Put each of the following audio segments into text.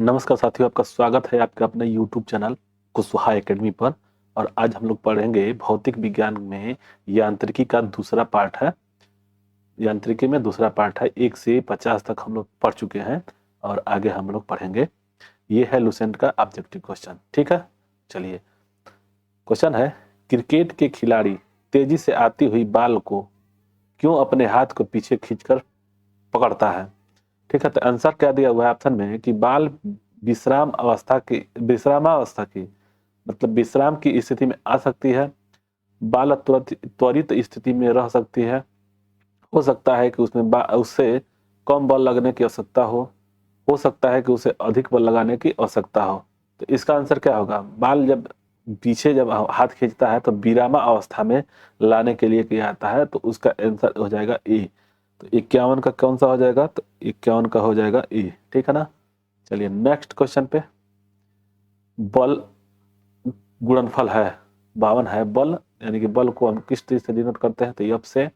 नमस्कार साथियों, आपका स्वागत है आपके अपने YouTube चैनल कुशवाहा एकेडमी पर। और आज हम लोग पढ़ेंगे भौतिक विज्ञान में यांत्रिकी का दूसरा पार्ट है। यांत्रिकी में दूसरा पार्ट है, 1 से 50 तक हम लोग पढ़ चुके हैं और आगे हम लोग पढ़ेंगे। ये है लुसेंट का ऑब्जेक्टिव क्वेश्चन। ठीक है, चलिए। क्वेश्चन है, क्रिकेट के खिलाड़ी तेजी से आती हुई बॉल को क्यों अपने हाथ को पीछे खींचकर पकड़ता है? ठीक है, तो आंसर क्या दिया हुआ है ऑप्शन में कि बाल विश्रामावस्था की मतलब विश्राम की स्थिति में आ सकती है, बाल त्वरित स्थिति में रह सकती है, हो सकता है कि उससे कम बल लगने की आवश्यकता हो सकता है कि उसे अधिक बल लगाने की आवश्यकता हो। तो इसका आंसर क्या होगा? बाल जब पीछे जब हाथ खींचता है तो विरामा अवस्था में लाने के लिए किया जाता है, तो उसका आंसर हो जाएगा ए। तो 51 का कौन सा हो जाएगा? तो 51 का हो जाएगा ए। ठीक है ना। चलिए नेक्स्ट क्वेश्चन पे। बल गुणनफल है 52 है। बल यानी कि बल को हम किस चीज से डिनोट करते हैं? तो यम से,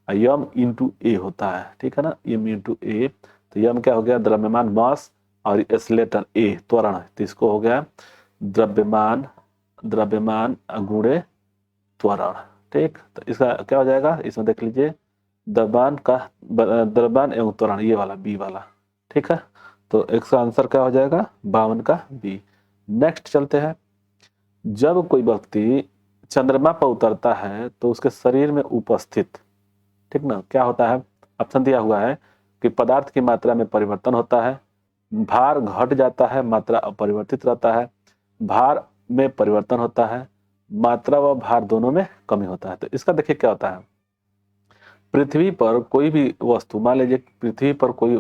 यम इंटू ए होता है। ठीक है ना, यम इंटू ए। तो यम क्या हो गया? द्रव्यमान मास, और एक्सीलरेटर ए त्वरण। तो इसको हो गया द्रव्यमान द्रव्यमान गुणे त्वरण। ठीक, तो इसका क्या हो जाएगा? इसमें देख लीजिए, द्रव्यमान एवं त्वरण, ये वाला बी वाला। ठीक है, तो इसका आंसर क्या हो जाएगा? 52 का बी। नेक्स्ट चलते हैं। जब कोई व्यक्ति चंद्रमा पर उतरता है तो उसके शरीर में उपस्थित, ठीक ना, क्या होता है? ऑप्शन दिया हुआ है कि पदार्थ की मात्रा में परिवर्तन होता है, भार घट जाता है, मात्रा अपरिवर्तित रहता है, भार में परिवर्तन होता है, मात्रा व भार दोनों में कमी होता है। तो इसका देखिए क्या होता है। पृथ्वी पर कोई भी वस्तु, मान लीजिए पृथ्वी पर कोई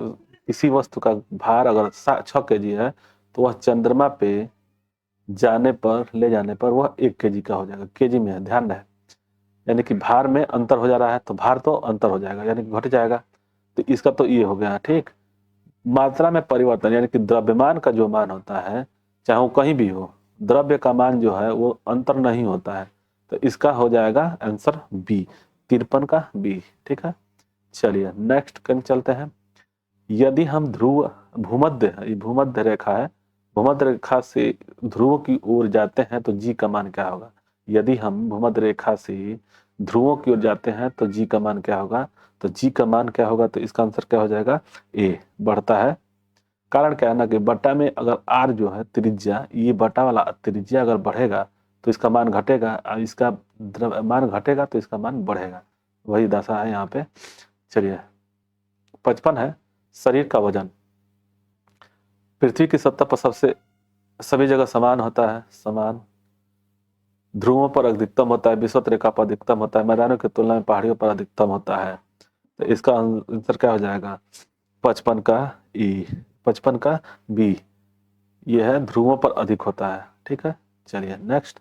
किसी वस्तु का भार अगर 6 kg है, तो वह चंद्रमा पे ले जाने पर वह 1 kg का हो जाएगा। केजी में है, ध्यान रहे। यानी कि भार में अंतर हो जा रहा है, तो भार तो अंतर हो जाएगा यानी कि घट जाएगा। तो इसका तो ये हो गया। ठीक, मात्रा में परिवर्तन यानी कि द्रव्यमान का जो मान होता है, चाहे वो कहीं भी हो, द्रव्य का मान जो है वो अंतर नहीं होता है। तो इसका हो जाएगा आंसर बी, 53 का बी। ठीक है, चलिए नेक्स्ट कहीं चलते हैं। यदि हम भूमध्य रेखा है, भूमध्य रेखा से ध्रुव की ओर जाते हैं तो जी का मान क्या होगा? यदि हम भूमध्य रेखा से ध्रुवों की ओर जाते हैं तो जी का मान क्या होगा? तो जी का मान क्या होगा? तो इसका आंसर क्या हो जाएगा? ए, बढ़ता है। कारण क्या है ना कि बट्टा में अगर आर जो है त्रिज्या, ये बट्टा वाला त्रिज्या अगर बढ़ेगा तो इसका मान घटेगा, और इसका मान घटेगा तो इसका मान बढ़ेगा। वही दशा है यहाँ पे। चलिए 55 है। शरीर का वजन पृथ्वी की सतह पर सभी जगह समान होता है, समान। ध्रुवों पर अधिकतम होता है, विषुवत रेखा पर अधिकतम होता है, मैदानों की तुलना में पहाड़ियों पर अधिकतम होता है। तो इसका आंसर क्या हो जाएगा? 55 का ई, 55 का बी। ये है ध्रुवों पर अधिक होता है। ठीक है, चलिए नेक्स्ट।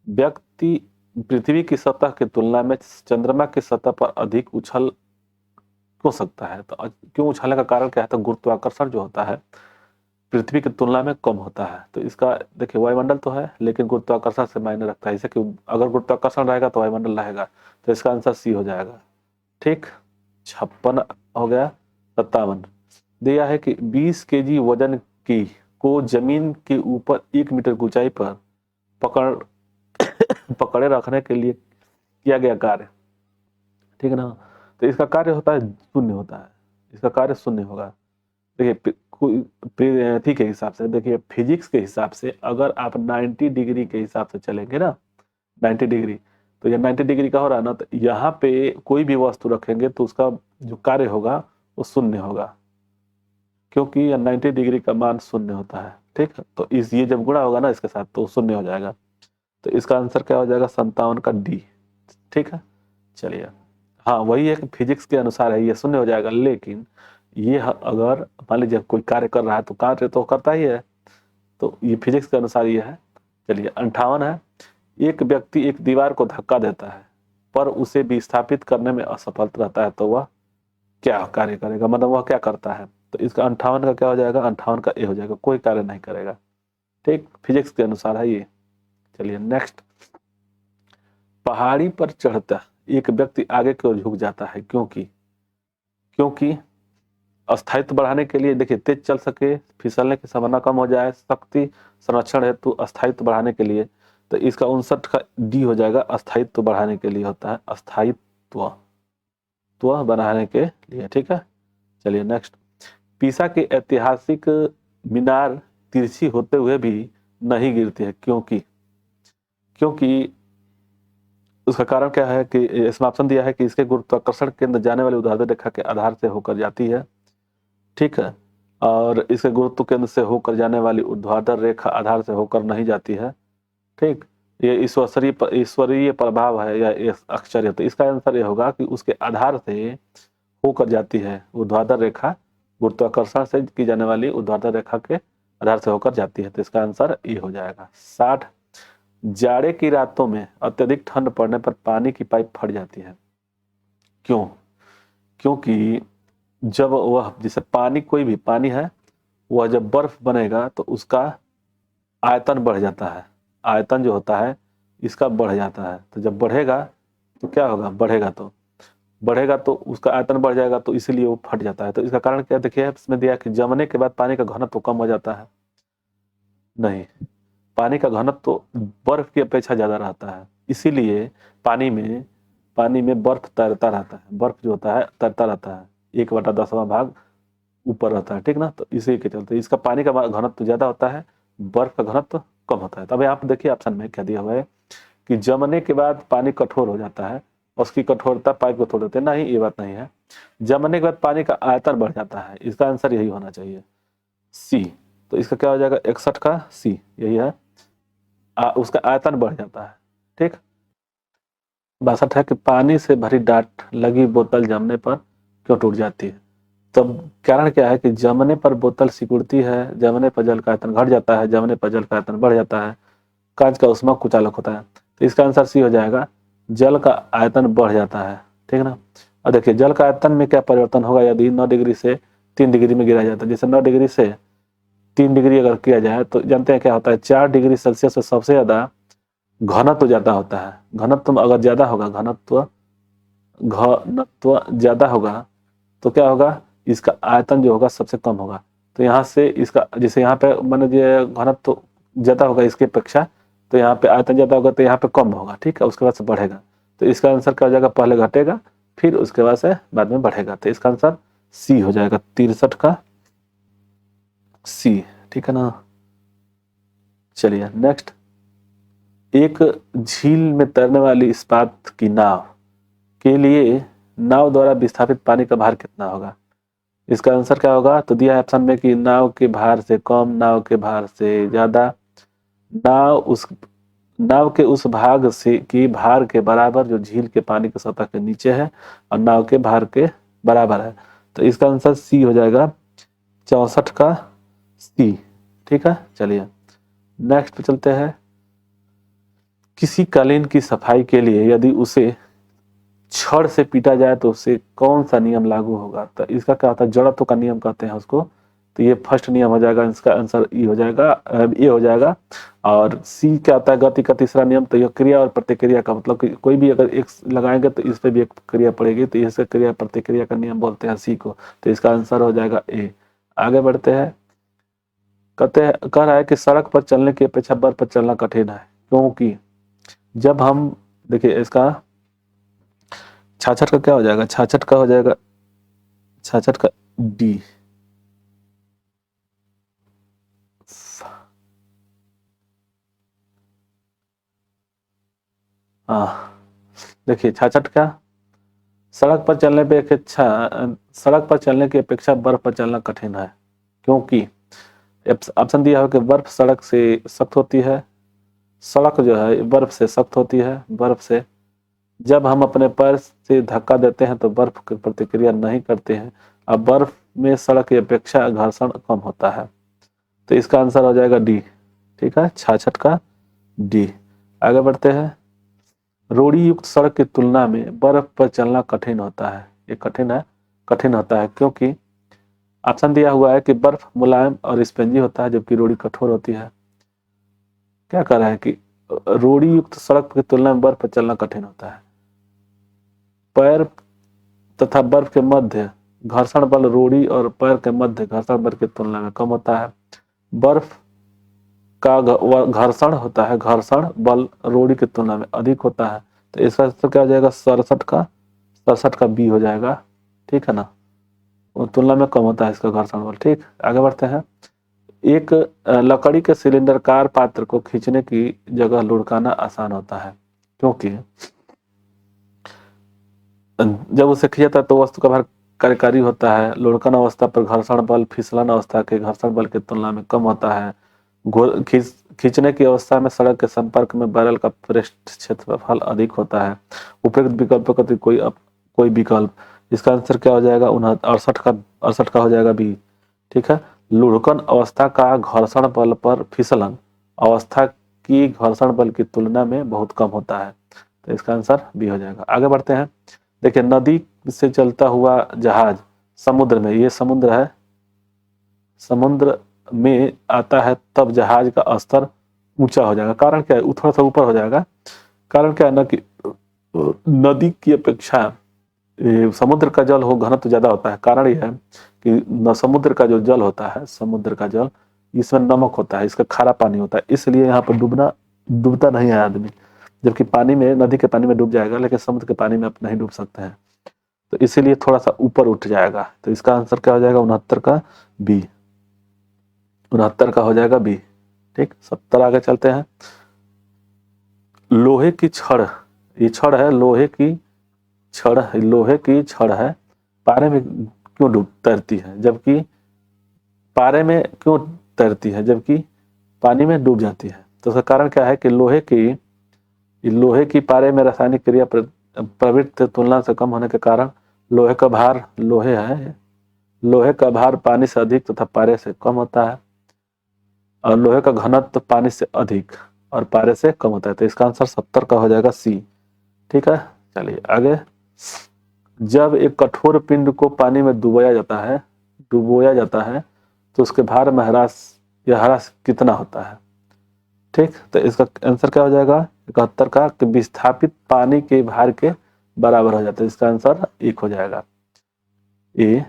व्यक्ति पृथ्वी की सतह की तुलना में चंद्रमा की सतह पर अधिक उछल क्यों सकता है? तो क्यों उछलने का कारण क्या है? तो गुरुत्वाकर्षण जो होता है पृथ्वी की तुलना में कम होता है। तो इसका देखिए, वायुमंडल तो है लेकिन गुरुत्वाकर्षण से मायने रखता है, जैसे कि अगर गुरुत्वाकर्षण रहेगा तो वायुमंडल रहेगा। तो इसका आंसर सी हो जाएगा। ठीक, 56 हो गया। 57 दिया है कि 20 kg वजन की को जमीन के ऊपर 1 मीटर की ऊंचाई पर पकड़ पकड़े रखने के लिए किया गया कार्य, ठीक है ना। तो इसका कार्य होता है शून्य होता है, इसका कार्य शून्य होगा। देखिए थी के हिसाब से, देखिए फिजिक्स के हिसाब से अगर आप 90 डिग्री के हिसाब से चलेंगे ना, 90 डिग्री, तो ये 90 डिग्री का हो रहा है ना, तो यहाँ पे कोई भी वस्तु रखेंगे तो उसका जो कार्य होगा वो शून्य होगा, क्योंकि ये 90 डिग्री का मान शून्य होता है। ठीक है, तो इस ये जब गुणा होगा ना इसके साथ तो शून्य हो जाएगा। तो इसका आंसर क्या हो जाएगा? 57 का डी। ठीक है, चलिए। हाँ, वही है कि फिजिक्स के अनुसार है, ये शून्य हो जाएगा, लेकिन ये अगर मान लीजिए कोई कार्य कर रहा है तो कार्य तो करता ही है, तो ये फिजिक्स के अनुसार ये है। चलिए 58 है। एक व्यक्ति एक दीवार को धक्का देता है पर उसे विस्थापित करने में असफल रहता है, तो वह क्या कार्य करेगा? मतलब वह क्या करता है? तो इसका 58 का क्या हो जाएगा? 58 का ए हो जाएगा, कोई कार्य नहीं करेगा। ठीक, फिजिक्स के अनुसार है ये। चलिए नेक्स्ट। पहाड़ी पर चढ़ता एक व्यक्ति आगे की ओर झुक जाता है, क्योंकि क्योंकि अस्थायित्व बढ़ाने के लिए देखिए तेज चल सके, फिसलने की संभावना कम हो जाए, शक्ति संरक्षण हेतु अस्थायित्व बढ़ाने के लिए, तो इसका 59 का डी हो जाएगा, अस्थायित्व बढ़ाने के लिए होता है, अस्थायित्व बढ़ाने के लिए। ठीक है, चलिए नेक्स्ट। पीसा की ऐतिहासिक मीनार तिरछी होते हुए भी नहीं गिरती है, क्योंकि उसका कारण क्या है कि इसमें ऑप्शन दिया है कि इसके गुरुत्वाकर्षण केंद्र जाने वाली ऊर्ध्वाधर रेखा के आधार से होकर जाती है। ठीक है, और इसके गुरुत्व केंद्र से होकर जाने वाली ऊर्ध्वाधर रेखा आधार से होकर नहीं जाती है। ठीक, ये ईश्वरीय प्रभाव है या आश्चर्य। तो इसका आंसर ये होगा कि उसके आधार से होकर जाती है, ऊर्ध्वाधर रेखा गुरुत्वाकर्षण से की जाने वाली ऊर्ध्वाधर रेखा के आधार से होकर जाती है। तो इसका आंसर ये हो जाएगा। 60, जाड़े की रातों में अत्यधिक ठंड पड़ने पर पानी की पाइप फट जाती है, क्यों? क्योंकि जब वह, जैसे पानी, कोई भी पानी है, वह जब बर्फ बनेगा तो उसका आयतन बढ़ जाता है, आयतन जो होता है इसका बढ़ जाता है। तो जब बढ़ेगा तो क्या होगा, बढ़ेगा तो उसका आयतन बढ़ जाएगा, तो इसीलिए वो फट जाता है। तो इसका कारण क्या, देखिए इसमें दिया कि जमने के बाद पानी का घनत्व तो कम हो जाता है, नहीं, पानी का घनत्व तो बर्फ की अपेक्षा ज्यादा रहता है, इसीलिए पानी में बर्फ तैरता रहता है, बर्फ जो होता है तैरता रहता है, 1/10वां भाग ऊपर रहता है। ठीक ना, तो इसी के चलते इसका पानी का घनत्व ज्यादा होता है, बर्फ का घनत्व कम होता है। तब यहाँ पे देखिए ऑप्शन में क्या दिया हुआ है कि जमने के बाद पानी कठोर हो जाता है, उसकी कठोरता पाइप को तोड़ देते हैं। नहीं, ये बात नहीं है। जमने के बाद पानी का आयतन बढ़ जाता है, इसका आंसर यही होना चाहिए, सी। तो इसका क्या हो जाएगा, 61 का सी यही है, उसका आयतन बढ़ जाता है। ठीक, 62 है कि पानी से भरी डाट लगी बोतल जमने पर क्यों टूट जाती है? तब कारण क्या है कि जमने पर बोतल सिकुड़ती है, जमने पर जल का आयतन घट जाता है, जमने पर जल का आयतन बढ़ जाता है, कांच का ऊष्मा कुचालक होता है। तो इसका आंसर सी हो जाएगा, जल का आयतन बढ़ जाता है। ठीक ना, और देखिए जल का आयतन में क्या परिवर्तन होगा यदि 9 डिग्री से 3 डिग्री में गिरा जाता है। जैसे 9 डिग्री से 3 डिग्री अगर किया जाए तो जानते हैं क्या होता है, 4 डिग्री सेल्सियस से सबसे ज्यादा घनत्व ज्यादा होता है। घनत्व अगर ज्यादा होगा, घनत्व ज्यादा होगा तो क्या होगा, इसका आयतन जो होगा सबसे कम होगा। तो यहाँ से इसका, जैसे यहाँ पे मान लीजिए घनत्व ज्यादा होगा इसकी अपेक्षा, तो यहाँ पे आयतन ज्यादा होगा तो यहाँ पे कम होगा। ठीक है, उसके बाद से बढ़ेगा। तो इसका आंसर क्या हो जाएगा, पहले घटेगा फिर उसके बाद से बाद में बढ़ेगा। तो इसका आंसर सी हो जाएगा, 63 का सी। ठीक है ना, चलिए नेक्स्ट। एक झील में तैरने वाली इस्पात की नाव के लिए नाव द्वारा विस्थापित पानी का भार कितना होगा? इसका आंसर क्या होगा, तो दिया है ऑप्शन में कि नाव के भार से कम, नाव के भार से ज्यादा, नाव के उस भाग से की भार के बराबर जो झील के पानी की सतह के नीचे है और नाव के भार के बराबर है। तो इसका आंसर सी हो जाएगा, 64 का सी। ठीक है, चलिए नेक्स्ट पे चलते हैं। किसी कालीन की सफाई के लिए यदि उसे छड़ से पीटा जाए तो उसे कौन सा नियम लागू होगा? तो इसका क्या होता है, जड़त्व का नियम कहते हैं उसको। तो ये फर्स्ट नियम हो जाएगा, इसका आंसर ई हो जाएगा, ये हो जाएगा। और सी क्या होता है, गति का तीसरा नियम। तो यह क्रिया और प्रतिक्रिया का मतलब कि कोई भी अगर एक लगाएंगे तो इस पे भी एक क्रिया पड़ेगी, तो इसका क्रिया प्रतिक्रिया का नियम बोलते हैं सी को। तो इसका आंसर हो जाएगा ए। आगे बढ़ते हैं, कह रहा है कि सड़क पर चलने की अपेक्षा बर्फ पर चलना कठिन है, क्योंकि जब हम, देखिए इसका 66 का क्या हो जाएगा, 66 का हो जाएगा, 66 का डी। हाँ, देखिए 66 का, सड़क पर चलने पे सड़क पर चलने की अपेक्षा बर्फ पर चलना कठिन है, क्योंकि ऑप्शन दिया हो कि बर्फ सड़क से सख्त होती है, सड़क जो है बर्फ से सख्त होती है, बर्फ से जब हम अपने पैर से धक्का देते हैं तो बर्फ की प्रतिक्रिया नहीं करते हैं, अब बर्फ में सड़क की अपेक्षा घर्षण कम होता है। तो इसका आंसर हो जाएगा डी। ठीक है, 66 का डी। आगे बढ़ते हैं, रोड़ी युक्त सड़क की तुलना में बर्फ पर चलना कठिन होता है। ये कठिन होता है क्योंकि ऑप्शन दिया हुआ है कि बर्फ मुलायम और स्पंजी होता है जबकि रोड़ी कठोर होती है। क्या कह रहा है कि रोड़ी युक्त सड़क की तुलना में बर्फ पर चलना कठिन होता है, पैर तथा बर्फ के मध्य घर्षण बल रोड़ी और पैर के मध्य घर्षण बल की तुलना में कम होता है। बर्फ का घर्षण होता है, घर्षण बल रोड़ी की तुलना में अधिक होता है। तो इसका आंसर क्या हो जाएगा? 67 का बी हो जाएगा। ठीक है ना, तुलना में कम होता है इसका घर्षण बल। ठीक, आगे बढ़ते हैं। एक लकड़ी के सिलेंडरकार पात्र को खींचने की जगह लुढ़काना आसान होता है, क्योंकि जब उसे खींचता है तो वस्तु का भार कार्यकारी होता है। लुढ़कन अवस्था पर घर्षण बल फिसलन अवस्था के घर्षण बल की तुलना में कम होता है। खींचने की अवस्था में सड़क के संपर्क में बैरल का पृष्ठ क्षेत्रफल अधिक होता है। उपयुक्त विकल्पों का कोई विकल्प, इसका आंसर क्या हो जाएगा? 68 का हो जाएगा बी। ठीक है, लुढ़कन अवस्था का घर्षण बल पर फिसलन अवस्था की घर्षण बल की तुलना में बहुत कम होता है। तो इसका आंसर बी हो जाएगा। आगे बढ़ते हैं। देखिए, नदी से चलता हुआ जहाज समुद्र में, ये समुद्र है, समुद्र में आता है तब जहाज का स्तर ऊंचा हो जाएगा। कारण क्या है? थोड़ा सा ऊपर हो जाएगा। कारण क्या है ना कि नदी की अपेक्षा समुद्र का जल हो घनत्व ज्यादा होता है। कारण यह है कि न समुद्र का जो जल होता है, समुद्र का जल, इसमें नमक होता है, इसका खारा पानी होता है, इसलिए यहाँ पर डूबता नहीं है आदमी। जबकि पानी में, नदी के पानी में डूब जाएगा, लेकिन समुद्र के पानी में आप नहीं डूब सकते हैं, तो इसीलिए थोड़ा सा ऊपर उठ जाएगा। तो इसका आंसर क्या हो जाएगा? 69 का बी। 69 का हो जाएगा बी। ठीक, 70 आगे चलते हैं। लोहे की छड़, ये छड़ है, लोहे की छड़ है, पारे में क्यों डूब तैरती है, जबकि पारे में क्यों तैरती है जबकि पानी में डूब जाती है? तो उसका कारण क्या है कि लोहे की पारे में रासायनिक क्रिया प्रवृत्ति तुलना से कम होने के कारण लोहे का भार पानी से अधिक तथा पारे से कम होता है, और लोहे का घनत्व पानी से अधिक और पारे से कम होता है। तो इसका आंसर 70 का हो जाएगा सी। ठीक है, चलिए आगे। जब एक कठोर पिंड को पानी में डुबोया जाता है तो उसके भार में ह्रास कितना होता है? ठीक, तो इसका आंसर क्या हो जाएगा? 71 का, कि विस्थापित पानी के भार के बराबर हो जाता है। इसका आंसर 1 हो जाएगा, ए।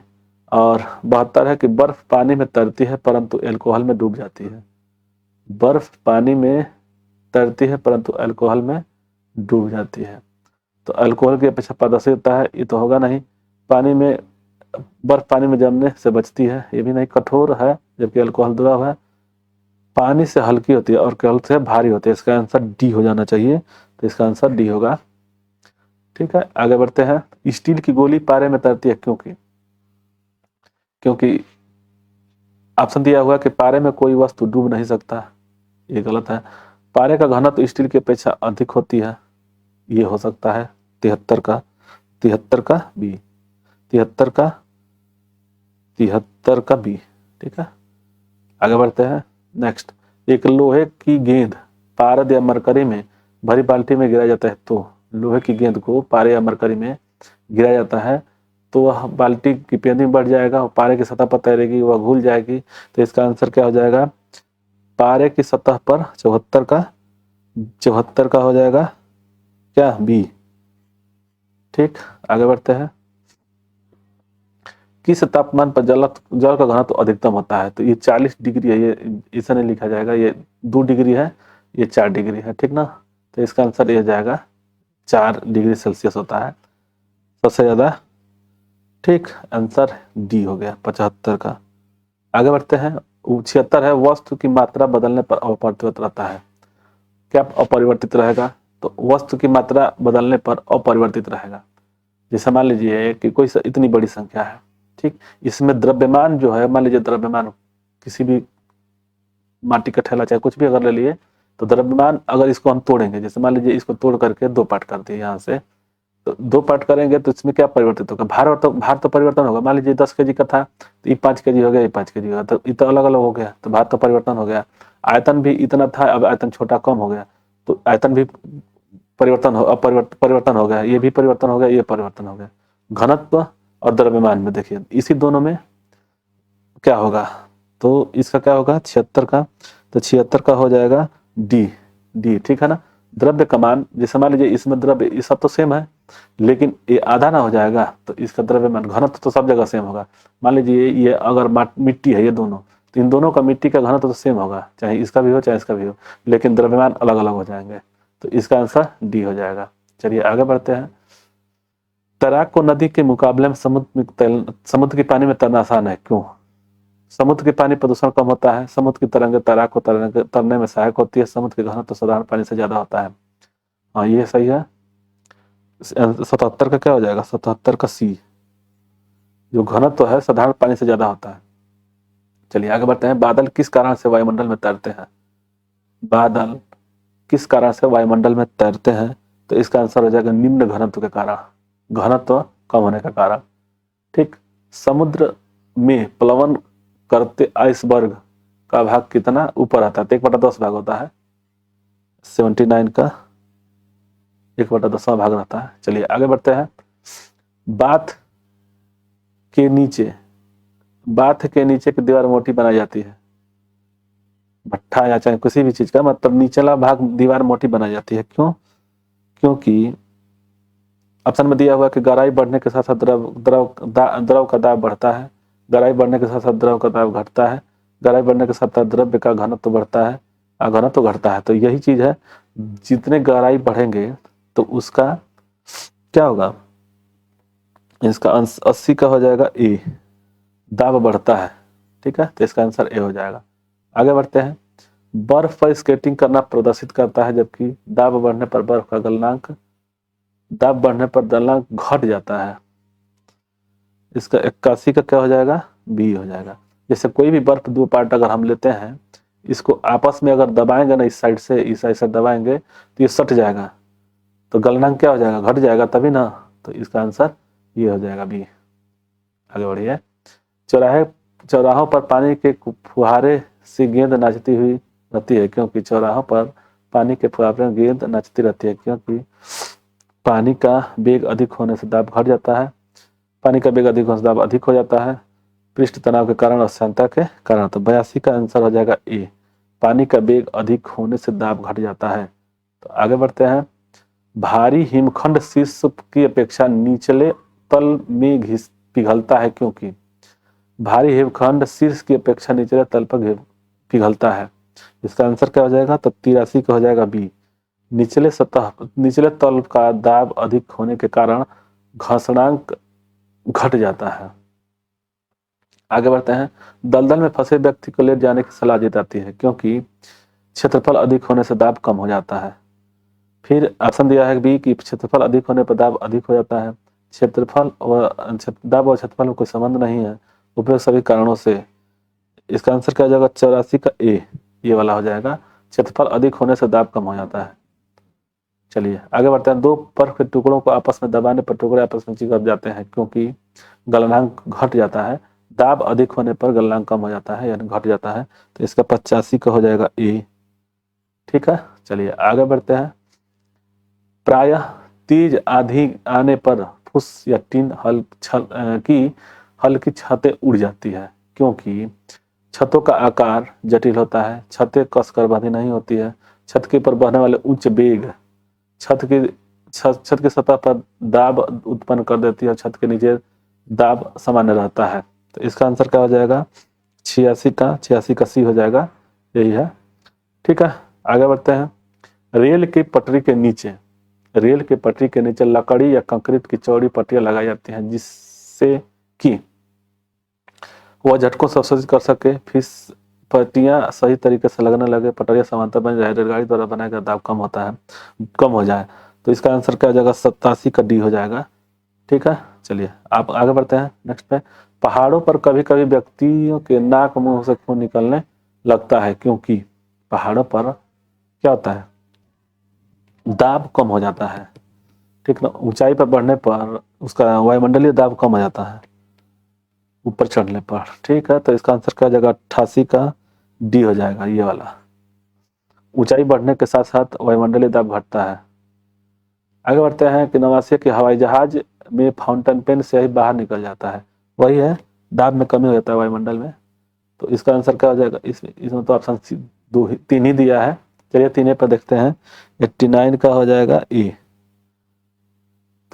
और 72 है कि बर्फ पानी में तैरती है परंतु अल्कोहल में डूब जाती है। बर्फ पानी में तैरती है परंतु अल्कोहल में डूब जाती है। तो अल्कोहल की अपेक्षा पारदर्शी होता है, ये तो होगा नहीं। बर्फ पानी में जमने से बचती है, ये भी नहीं। कठोर है जबकि अल्कोहल द्रव है। पानी से हल्की होती है और अल्कोहल से भारी होती है। इसका आंसर डी हो जाना चाहिए। तो इसका आंसर डी होगा। ठीक है, आगे बढ़ते हैं। स्टील की गोली पारे में तैरती है क्योंकि ऑप्शन दिया हुआ कि पारे में कोई वस्तु डूब नहीं सकता, ये गलत है। पारे का घनत्व स्टील की अपेक्षा अधिक होती है, ये हो सकता है। 73 का बी। 73 का बी। ठीक है, आगे बढ़ते हैं। नेक्स्ट, एक लोहे की गेंद पारद या मरकरी में भरी बाल्टी में गिराया जाता है, तो लोहे की गेंद को पारे या मरकरी में गिराया जाता है तो वह बाल्टी की पेंदी बढ़ जाएगा और पारे की सतह पर तैरेगी, वह घुल जाएगी। तो इसका आंसर क्या हो जाएगा? पारे की सतह पर 74 का हो जाएगा क्या? बी। ठीक, आगे बढ़ते हैं। किस तापमान पर जल का घनत्व अधिकतम होता है? तो ये 40 डिग्री है, ये इसे नहीं लिखा जाएगा, ये 2 डिग्री है, ये 4 डिग्री है। ठीक ना, तो इसका आंसर ये जाएगा 4 डिग्री सेल्सियस होता है सबसे ज्यादा। ठीक, आंसर डी हो गया 75 का। आगे बढ़ते हैं। 76 है, वस्तु की मात्रा बदलने पर अपरिवर्तित रहता है। क्या अपरिवर्तित रहेगा? तो वस्तु की मात्रा बदलने पर अपरिवर्तित रहेगा। जैसे मान लीजिए कि कोई इतनी बड़ी संख्या है, ठीक, इसमें द्रव्यमान जो है, मान लीजिए द्रव्यमान किसी भी माटी का ठेला चाहे कुछ भी अगर ले लिए, तो द्रव्यमान अगर इसको हम तोड़ेंगे, जैसे मान लीजिए इसको तोड़ करके 2 पार्ट कर दिए यहाँ से, तो 2 पार्ट करेंगे तो इसमें क्या परिवर्तित होगा? भार तो परिवर्तन होगा। मान लीजिए 10 kg का था तो ये 5 kg हो गया, ये 5 kg होगा, तो ये तो अलग अलग हो गया, तो भार तो परिवर्तन हो गया। आयतन भी इतना था, अब आयतन छोटा कम हो गया, तो आयतन भी परिवर्तन हो गया, ये भी परिवर्तन हो गया, ये परिवर्तन हो गया। घनत्व और द्रव्यमान में देखिए, इसी दोनों में क्या होगा? तो इसका क्या होगा? 76 का, तो 76 का हो जाएगा डी। ठीक है ना। द्रव्य का मान, जैसे मान लीजिए इसमें द्रव्य, ये सब तो सेम है, लेकिन ये आधा ना हो जाएगा तो इसका द्रव्यमान घनत्व तो सब जगह सेम होगा। मान लीजिए ये अगर मिट्टी है, ये दोनों, तो इन दोनों का मिट्टी का घनत्व तो सेम होगा, चाहे इसका भी हो चाहे इसका भी हो, लेकिन द्रव्यमान अलग अलग हो जाएंगे। तो इसका आंसर डी हो जाएगा। चलिए आगे बढ़ते हैं। तैराक को नदी के मुकाबले में समुद्र के पानी में तैरना आसान है, क्यों? समुद्र के पानी प्रदूषण कम होता है, समुद्र की तरंगें तैराक को तैरने में सहायक होती है, समुद्र के घनत्व साधारण पानी से ज्यादा होता है। हाँ ये सही है। 77 का क्या हो जाएगा? 77 का सी, जो घनत्व है साधारण पानी से ज्यादा होता है। चलिए आगे बढ़ते हैं। बादल किस कारण से वायुमंडल में तैरते हैं? बादल किस कारण से वायुमंडल में तैरते हैं? तो इसका आंसर हो जाएगा निम्न घनत्व के कारण, घनत्व कम होने का कारण। ठीक, समुद्र में प्लवन करते आइसबर्ग का भाग कितना ऊपर आता है? तो 1/10 भाग होता है। 79 का 1/10 भाग रहता है। चलिए आगे बढ़ते हैं। बाथ के नीचे, बाथ के नीचे की दीवार मोटी बनाई जाती है, भट्ठा या चाहे किसी भी चीज का, मतलब निचला भाग दीवार मोटी बनाई जाती है, क्यों? क्योंकि ऑप्शन में दिया हुआ कि गहराई बढ़ने के साथ साथ द्रव का दाब बढ़ता है, गहराई बढ़ने के साथ साथ द्रव का दाब घटता है, गहराई बढ़ने के साथ साथ द्रव्य का घनत्व बढ़ता है, घनत्व घटता है। तो यही चीज है, जितने गहराई बढ़ेंगे तो उसका क्या होगा? इसका अंश 80 का हो जाएगा ए, दाब बढ़ता है। ठीक है, तो इसका आंसर ए हो जाएगा। आगे बढ़ते हैं। बर्फ पर स्केटिंग करना प्रदर्शित करता है, जबकि दाब बढ़ने पर बर्फ का गलनांक, दाब बढ़ने पर गलनांक घट जाता है। इसका 81 का क्या हो जाएगा? बी हो जाएगा। जैसे कोई भी बर्फ दो पार्ट अगर हम लेते हैं, इसको आपस में अगर दबाएंगे ना, इस साइड से इस साइड से दबाएंगे तो ये सट जाएगा, तो गलनांक क्या हो जाएगा? घट जाएगा तभी ना। तो इसका आंसर ये हो जाएगा बी। आगे बढ़िए। चौराहों पर पानी के फुहारे से गेंद नाचती हुई रहती है, क्योंकि चौराहों पर पानी के फुहारे गेंद नाचती रहती है, क्योंकि पानी का वेग अधिक होने से दाब घट जाता है, पानी का वेग अधिक होने से दाब अधिक हो जाता है, पृष्ठ तनाव के कारण और श्यानता के कारण। तो 82 का आंसर हो जाएगा ए, पानी का वेग अधिक होने से दाब घट जाता है। तो आगे बढ़ते हैं। भारी हिमखंड शीर्ष की अपेक्षा निचले तल में पिघलता है, क्योंकि भारी हिमखंड शीर्ष की अपेक्षा निचले तल पर पिघलता है। इसका आंसर क्या हो जाएगा? तो 83 का हो जाएगा बी, निचले तल का दाब अधिक होने के कारण घर्षणांक घट जाता है। आगे बढ़ते हैं। दलदल में फंसे व्यक्ति को लेट जाने की सलाह दी जाती है, क्योंकि क्षेत्रफल अधिक होने से दाब कम हो जाता है। फिर ऑप्शन दिया है बी कि क्षेत्रफल अधिक होने पर दाब अधिक हो जाता है। क्षेत्रफल और दाब और क्षेत्रफल में कोई संबंध नहीं है, उपयुक्त सभी कारणों से। इसका आंसर क्या हो जाएगा? 84 का ए, ये वाला हो जाएगा, क्षेत्रफल अधिक होने से दाब कम हो जाता है। चलिए आगे बढ़ते हैं। दो बर्फ के टुकड़ों को आपस में दबाने पर टुकड़े आपस में चिपक जाते हैं, क्योंकि गलनांक घट जाता है, दाब अधिक होने पर गलनांक कम हो जाता है यानी घट जाता है। तो इसका 85 का हो जाएगा ए। ठीक है, चलिए आगे बढ़ते हैं। प्रायः तेज आंधी आने पर फुस या टीन हल्की छतें उड़ जाती है, क्योंकि छतों का आकार जटिल होता है, छतें कसकर बंधी नहीं होती है, छत के ऊपर बहने वाले उच्च वेग छत की सतह पर दाब उत्पन्न कर देती है, और छत के नीचे दाब सामान्य रहता है। तो इसका आंसर क्या हो जाएगा? 86 का सी हो जाएगा, यही है। ठीक है, आगे बढ़ते हैं। रेल की पटरी के नीचे लकड़ी या कंक्रीट की चौड़ी पट्टियां लगाई जाती हैं, जिससे कि वह झटकों से अवशोषित कर सके, फिर पट्टियां सही तरीके से लगने लगे, पटरियां समांतर बन जाए, रेलगाड़ी द्वारा बनाया गया दाब कम हो जाए। तो इसका आंसर क्या हो जाएगा? 87 का डी हो जाएगा। ठीक है, चलिए आप आगे बढ़ते हैं नेक्स्ट पे। पहाड़ों पर कभी कभी व्यक्तियों के नाक मुंह से खून निकलने लगता है, क्योंकि पहाड़ों पर क्या होता है? दाब कम हो जाता है। ठीक ना, ऊंचाई पर बढ़ने पर उसका वायुमंडलीय दाब कम हो जाता है ऊपर चढ़ने पर। ठीक है, तो इसका आंसर क्या हो जाएगा? 88 का डी हो जाएगा, ये वाला। ऊंचाई बढ़ने के साथ साथ वायुमंडलीय दाब घटता है। आगे बढ़ते हैं कि नवासी के हवाई जहाज में फाउंटेन पेन से ही बाहर निकल जाता है, वही है, दाब में कमी हो जाता है वायुमंडल में। तो इसका आंसर क्या हो जाएगा? इसमें तो ऑप्शन तीन ही दिया है। चलिए तीन पर देखते हैं। 89 का हो जाएगा ए।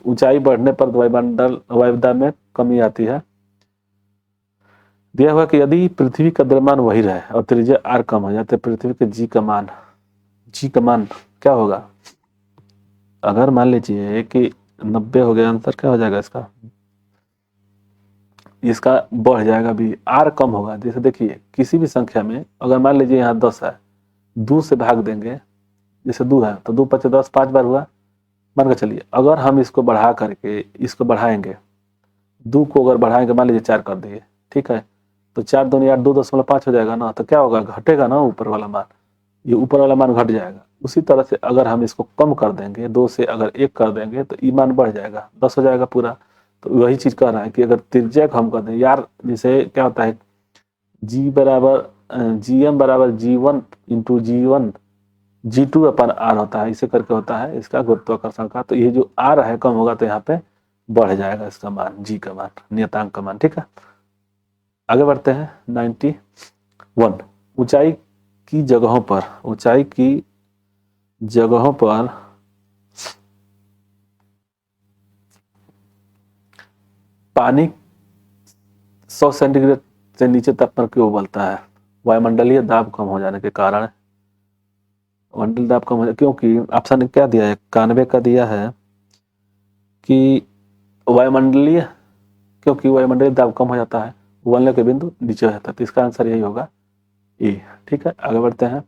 ऊंचाई बढ़ने पर वायुमंडल वायुदाब में कमी आती है। दिया हुआ कि यदि पृथ्वी का द्रव्यमान वही रहे और त्रिज्या r कम हो जाए तो पृथ्वी के जी का मान क्या होगा। अगर मान लीजिए कि 90 हो गया, आंसर क्या हो जाएगा इसका, इसका बढ़ जाएगा भी, r कम होगा। जैसे देखिए किसी भी संख्या में अगर मान लीजिए यहाँ 10 है, 2 से भाग देंगे, जैसे 2 है तो 2 5 10 5 बार हुआ, मान के चलिए। अगर हम इसको बढ़ा करके इसको बढ़ाएंगे, 2 को अगर बढ़ाएंगे मान लीजिए 4 कर दिए, ठीक है, तो 4 दूनी 8 2.5 हो जाएगा ना, तो क्या होगा, घटेगा ना ऊपर वाला मान, ये ऊपर वाला मान घट जाएगा। उसी तरह से अगर हम इसको कम कर देंगे, 2 से अगर 1 कर देंगे तो ये मान बढ़ जाएगा, 10 हो जाएगा पूरा। तो वही चीज कह रहा है कि अगर त्रिज्या को हम कर दें यार, जैसे क्या होता है, जी बराबर GM बराबर G1 इंटू G2 अपन R होता है, इसे करके होता है इसका गुरुत्वाकर्षण का। तो ये जो R है कम होगा तो यहाँ पे बढ़ जाएगा इसका मान, G का मान, नियतांक का मान। ठीक है, आगे बढ़ते हैं 91। ऊंचाई की जगहों पर पानी 100 सेंटीग्रेड से नीचे तापमान क्यों उबलता है। वायुमंडलीय दाब कम हो जाने के कारण, वायुमंडलीय दाब कम हो जाए, क्योंकि ऑप्शन ने क्या दिया है, 91 का दिया है कि क्योंकि वायुमंडलीय दाब कम हो जाता है, उबलने के बिंदु नीचे हो जाता है। तो इसका आंसर यही होगा ए। ठीक है, आगे बढ़ते हैं।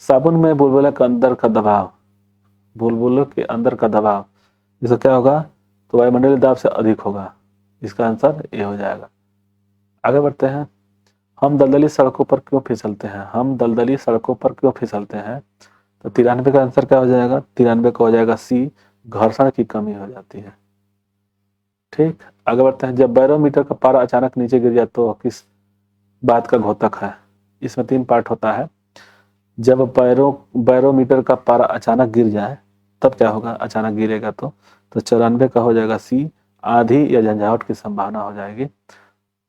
साबुन में बुलबुले के अंदर का दबाव इसका क्या होगा, तो वायुमंडलीय दाब से अधिक होगा, इसका आंसर ए हो जाएगा। आगे बढ़ते हैं। हम दलदली सड़कों पर क्यों फिसलते हैं। तो 93 का आंसर क्या हो जाएगा, 93 का हो जाएगा सी, घर्षण की कमी हो जाती है। ठीक, आगे बढ़ते हैं। जब बैरोमीटर का पारा अचानक नीचे गिर जाए तो किस बात का घोतक है। इसमें 3 पार्ट होता है। जब बैरोमीटर का पारा अचानक गिर जाए तब क्या होगा, अचानक गिरेगा तो 94 का हो जाएगा सी, आंधी या झंझावट की संभावना हो जाएगी।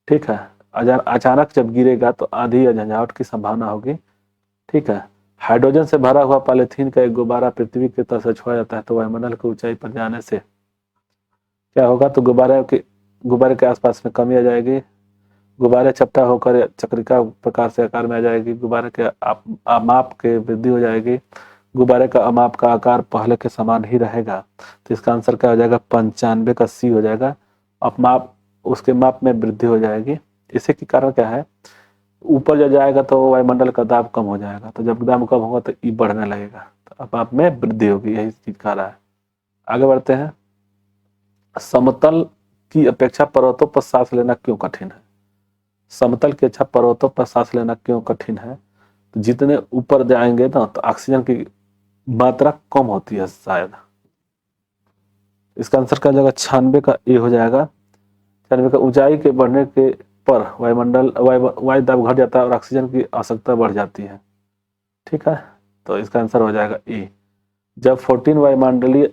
ठीक है, अचानक जब गिरेगा तो आंधी या झंझावट की संभावना होगी। ठीक है, हाइड्रोजन से भरा हुआ पॉलीथीन का एक गुब्बारा पृथ्वी की तरफ से छोड़ा जाता है तो वायुमंडल की ऊंचाई पर जाने से क्या होगा, तो गुब्बारे के आसपास में कमी आ जाएगी, गुब्बारे चपटा होकर चक्रिका प्रकार से आकार में आ जाएगी, गुब्बारे के माप के वृद्धि हो जाएगी, गुब्बारे का माप का आकार पहले के समान ही रहेगा। तो इसका आंसर क्या हो जाएगा, 95 का सी हो जाएगा। अब उसके माप में वृद्धि हो जाएगी। इसी के कारण क्या है, ऊपर जब जाएगा तो वायुमंडल का दाब कम हो जाएगा, तो जब दाब कम होगा तो ई बढ़ने लगेगा, तो अब आप में वृद्धि होगी, यही चीज कह रहा है। आगे बढ़ते हैं। समतल की अपेक्षा पर्वतों पर सांस लेना क्यों कठिन है। समतल की अपेक्षा पर्वतों पर सांस लेना क्यों कठिन है, तो जितने ऊपर जाएंगे ना तो ऑक्सीजन की मात्रा कम होती है शायद। इसका आंसर क्या हो जाएगा, 96 का ए हो जाएगा। 96 का ऊंचाई के बढ़ने के पर वायु दाब घट जाता है और ऑक्सीजन की आवश्यकता बढ़ जाती है। ठीक है, तो इसका आंसर हो जाएगा ए। जब 14 वायुमंडलीय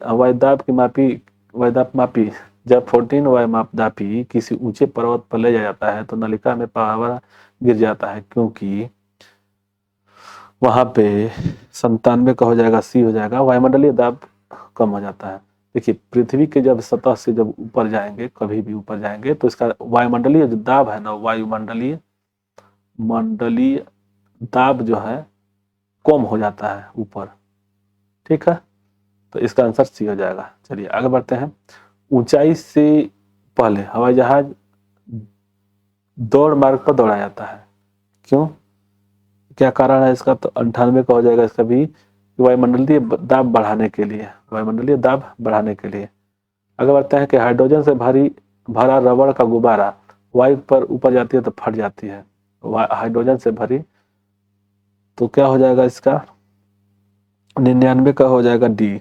जब 14 वायुमापदापी किसी ऊंचे पर्वत पर ले जाया जाता है तो नलिका में पावर गिर जाता है, क्योंकि वहां पे 97 का हो जाएगा सी हो जाएगा, वायुमंडलीय दाब कम हो जाता है। देखिए पृथ्वी के जब सतह से जब ऊपर जाएंगे, कभी भी ऊपर जाएंगे तो इसका वायुमंडलीय जो दाब है ना, मंडलीय दाब जो है कम हो जाता है ऊपर। ठीक है, तो इसका आंसर सी हो जाएगा। चलिए आगे बढ़ते हैं। ऊंचाई से पहले हवाई जहाज दौड़ मार्ग पर दौड़ाया जाता है, क्यों, क्या कारण है इसका, तो 98 का हो जाएगा इसका भी, वायुमंडलीय दाब बढ़ाने के लिए, आगे बढ़ते हैं कि हाइड्रोजन से भरा रबड़ का गुब्बारा वायु पर ऊपर जाती है तो फट जाती है, हाइड्रोजन से भरी, तो क्या हो जाएगा इसका, 99 का हो जाएगा डी,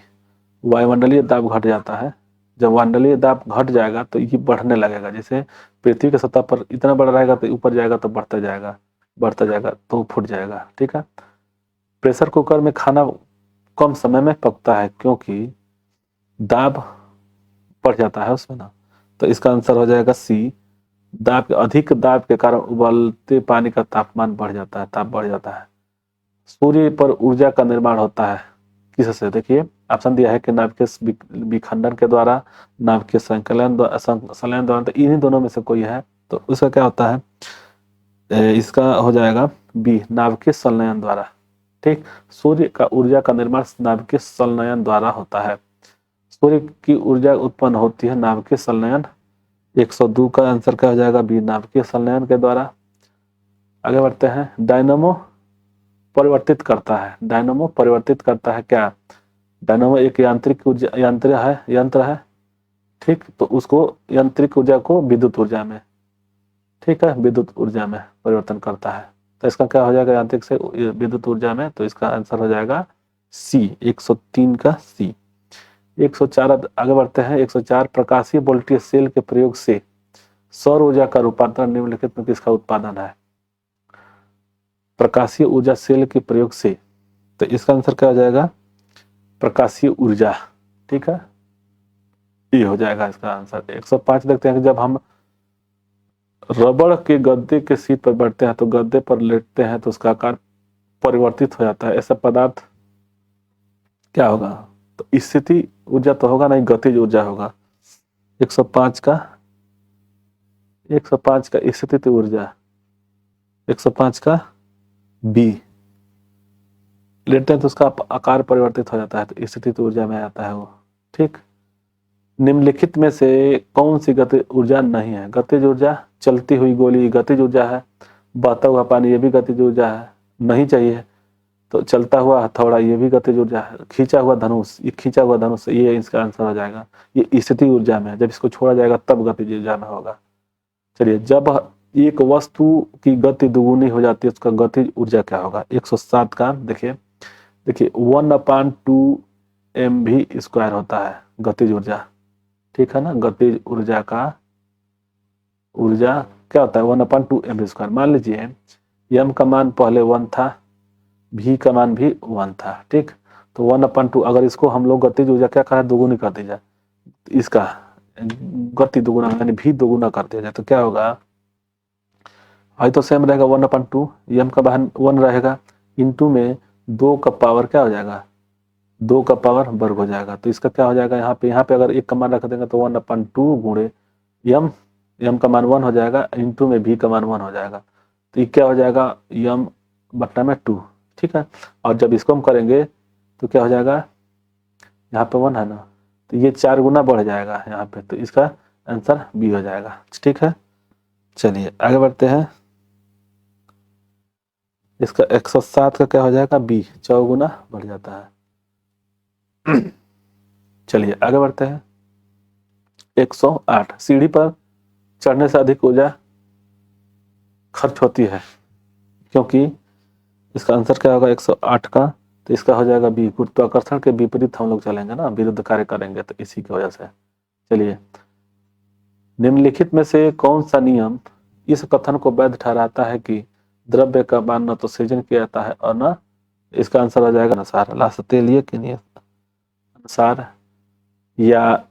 वायुमंडलीय दाब घट जाता है। जब वायुमंडलीय दाब घट जाएगा तो ये बढ़ने लगेगा, जैसे पृथ्वी की सतह पर इतना बढ़ रहेगा तो ऊपर जाएगा तो बढ़ता जाएगा तो फूट जाएगा। ठीक है, प्रेशर कुकर में खाना कम समय में पकता है क्योंकि दाब बढ़ जाता है उसमें ना, तो इसका आंसर हो जाएगा सी, अधिक दाब के कारण उबलते पानी का ताप बढ़ जाता है। सूर्य पर ऊर्जा का निर्माण होता है किससे? देखिए ऑप्शन दिया है कि नाभिकीय विखंडन के द्वारा, नाभिकीय संकलन द्वारा, तो इन्हीं दोनों में से कोई है। तो उसका क्या होता है, इसका हो जाएगा बी, नाभिकीय संलयन द्वारा। ठीक, सूर्य का ऊर्जा का निर्माण नाभिकीय संलयन द्वारा होता है। सूर्य की ऊर्जा उत्पन्न होती है नाभिकीय संलयन। 102 का आंसर क्या हो जाएगा, बी, नाभिकीय संलयन के द्वारा। आगे बढ़ते हैं, डायनामो परिवर्तित करता है। डायनामो परिवर्तित करता है क्या? डायनामो एक यांत्रिक ऊर्जा यंत्र है। ठीक, तो उसको यांत्रिक ऊर्जा को विद्युत ऊर्जा में, ठीक है, विद्युत ऊर्जा में परिवर्तन करता है। तो इसका क्या हो जाएगा, यांत्रिक से विद्युत ऊर्जा में, तो इसका आंसर हो जाएगा सी, 103 का सी। 104 आगे बढ़ते हैं। 104 प्रकाशीय वोल्टेज सेल के प्रयोग से सौर ऊर्जा का रूपांतरण निम्नलिखित में किसका उत्पादन है? प्रकाशीय ऊर्जा सेल के प्रयोग से, तो इसका आंसर क्या हो जाएगा, प्रकाशीय ऊर्जा। ठीक है, ये हो जाएगा इसका आंसर। 105 देखते हैं कि जब हम रबड़ के गद्दे के सीट पर बैठते हैं तो गद्दे पर लेटते हैं तो उसका आकार परिवर्तित हो जाता है, ऐसा पदार्थ क्या होगा? तो स्थिति ऊर्जा तो होगा नहीं, गतिज ऊर्जा होगा। 105 का स्थिति ऊर्जा, 105 का बी, लेटते हैं तो उसका आकार परिवर्तित हो जाता है, तो स्थिति ऊर्जा में आता है वो। ठीक, निम्नलिखित में से कौन सी गतिज ऊर्जा नहीं है? गतिज ऊर्जा, चलती हुई गोली गतिज ऊर्जा है, बहता हुआ पानी ये भी गतिज ऊर्जा है, नहीं चाहिए तो चलता हुआ हथौड़ा ये भी गतिज ऊर्जा है, खींचा हुआ धनुष, ये खींचा हुआ धनुष, ये इसका आंसर हो जाएगा। ये स्थिति ऊर्जा में है, जब इसको छोड़ा जाएगा तब गतिज ऊर्जा में होगा। चलिए, जब एक वस्तु की गति दुगुनी हो जाती है उसका गतिज ऊर्जा क्या होगा? 107 का देखिए 1/2 mv² होता है गतिज ऊर्जा। ठीक है ना, गतिज ऊर्जा का ऊर्जा क्या होता है, 1/2 mv²। मान लीजिए m का मान पहले 1 था, v का मान भी 1 था। ठीक, तो 1/2, अगर इसको हम लोग गतिज ऊर्जा क्या करें, दोगुनी कर दी जाए, इसका गति दोगुना यानी v दोगुना कर दिया जाए तो क्या होगा, भाई तो सेम रहेगा 1/2, m का मान 1 रहेगा, इंटू में 2 का पावर क्या हो जाएगा, 2 का पावर वर्ग हो जाएगा। तो इसका क्या हो जाएगा, यहाँ पे अगर 1 का मान रख देंगे तो 1/2 गुणे m का मान 1 हो जाएगा, इंटू में v का मान 1 हो जाएगा, तो ये क्या हो जाएगा, m/2। ठीक है, और जब इसको हम करेंगे तो क्या हो जाएगा, यहाँ पे 1 है ना, तो ये 4 गुना बढ़ जाएगा यहाँ पे, तो इसका आंसर बी हो जाएगा। ठीक है, चलिए आगे बढ़ते हैं। इसका 107 का क्या हो जाएगा, बी, 4 गुना बढ़ जाता है। चलिए आगे बढ़ते हैं। 108 सीढ़ी पर चढ़ने से अधिक ऊर्जा खर्च होती है, क्योंकि इसका आंसर क्या होगा 108 का, तो इसका हो जाएगा बी, गुरुत्वाकर्षण के विपरीत हम लोग चलेंगे ना, विरुद्ध कार्य करेंगे, तो इसी की वजह से। चलिए, निम्नलिखित में से कौन सा नियम इस कथन को वैध ठहराता है कि द्रव्य का मान न तो सृजन किया जाता है और न, इसका आंसर हो जाएगा अनुसार, लासतेलिए के नियम अनुसार या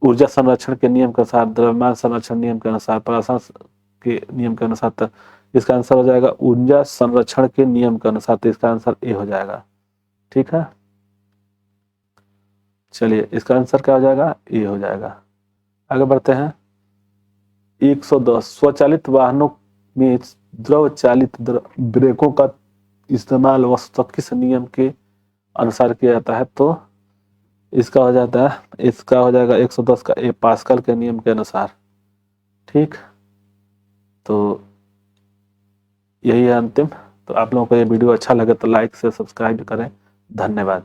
ऊर्जा संरक्षण के नियम के अनुसार, द्रव्यमान संरक्षण नियम के अनुसार, पराशर के नियम के अनुसार, तो इसका आंसर हो जाएगा ऊर्जा संरक्षण के नियम के अनुसार, तो इसका आंसर ए हो जाएगा। ठीक है, चलिए इसका आंसर क्या हो जाएगा, ए हो जाएगा। आगे बढ़ते हैं। 110 स्वचालित वाहनों में द्रव चालित ब्रेकों का इस्तेमाल वस्तुतः किस नियम के अनुसार किया जाता है? तो इसका हो जाएगा 110 का ए, पास्कल के नियम के अनुसार। ठीक, तो यही है अंतिम। तो आप लोगों को ये वीडियो अच्छा लगे तो लाइक से सब्सक्राइब करें। धन्यवाद।